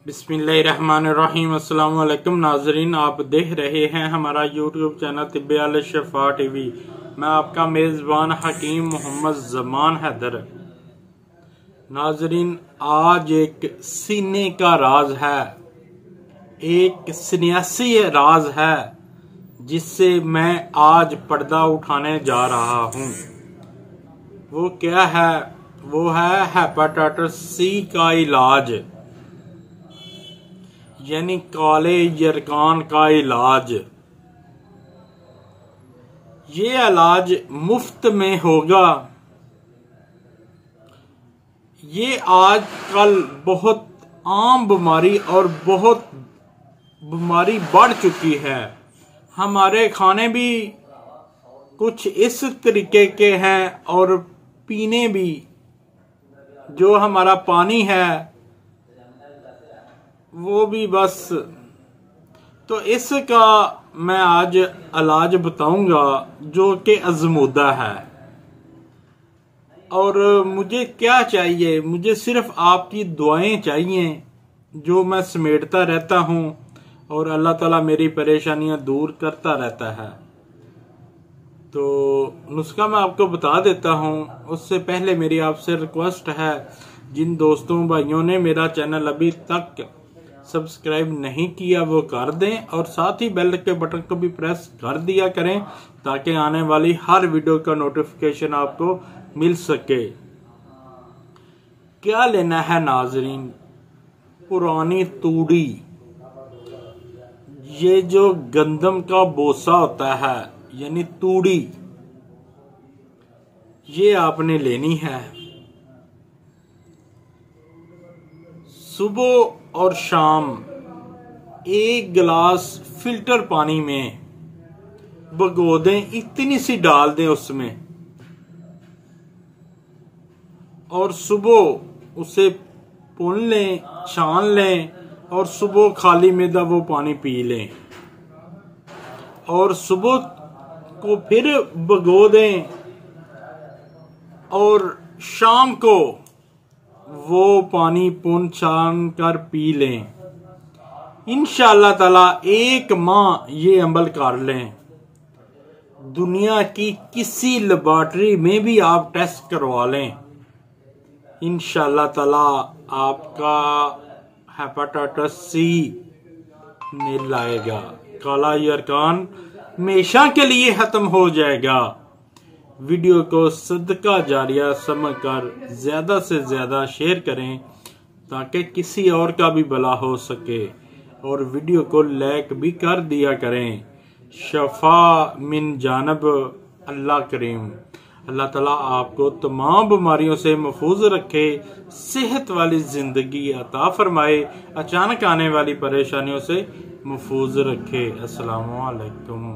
बिस्मिल्लाहिर्रहमानिर्रहीम। अस्सलाम वालेकुम नाजरीन, आप देख रहे हैं हमारा यूट्यूब चैनल तिब्बे अल शफा टीवी। मैं आपका मेज़बान हकीम मोहम्मद ज़मान हैदर। नाजरीन, आज एक सीने का राज है, एक सियासी राज है जिससे मैं आज पर्दा उठाने जा रहा हूँ। वो क्या है? वो है हेपेटाइटिस सी का इलाज, यानी काले यरकान का इलाज। ये इलाज मुफ्त में होगा। ये आजकल बहुत आम बीमारी और बहुत बीमारी बढ़ चुकी है। हमारे खाने भी कुछ इस तरीके के हैं और पीने भी, जो हमारा पानी है वो भी बस। तो इसका मैं आज इलाज बताऊंगा जो कि आजमूदा है। और मुझे क्या चाहिए? मुझे सिर्फ आपकी दुआएं चाहिए जो मैं समेटता रहता हूं, और अल्लाह ताला मेरी परेशानियां दूर करता रहता है। तो नुस्खा मैं आपको बता देता हूं। उससे पहले मेरी आपसे रिक्वेस्ट है, जिन दोस्तों भाइयों ने मेरा चैनल अभी तक सब्सक्राइब नहीं किया वो कर दें, और साथ ही बेल के बटन को भी प्रेस कर दिया करें ताकि आने वाली हर वीडियो का नोटिफिकेशन आपको मिल सके। क्या लेना है नाजरीन? पुरानी तूड़ी, ये जो गंदम का बोसा होता है यानी तूड़ी, ये आपने लेनी है। सुबह और शाम 1 गिलास फिल्टर पानी में भिगो दें, इतनी सी डाल दें उसमें, और सुबह उसे पुन लें, छान लें, और सुबह खाली मैदा वो पानी पी लें, और सुबह को फिर भिगो दें, और शाम को वो पानी पुन छान कर पी लें। इंशाअल्लाह ताला 1 माह ये अमल कर लें। दुनिया की किसी लेबोरेटरी में भी आप टेस्ट करवा लें, इंशाअल्लाह ताला आपका हेपेटाइटिस सी नहीं लाएगा। काला यरकान हमेशा के लिए खत्म हो जाएगा। वीडियो को सदका जारिया समझकर ज्यादा से ज्यादा शेयर करें ताकि किसी और का भी भला हो सके, और वीडियो को लाइक भी कर दिया करें। शफा मिन जानब अल्लाह करीम। अल्लाह ताला आपको तमाम बीमारियों से महफूज रखे, सेहत वाली जिंदगी अता फरमाए, अचानक आने वाली परेशानियों से महफूज रखे। अस्सलामु अलैकुम।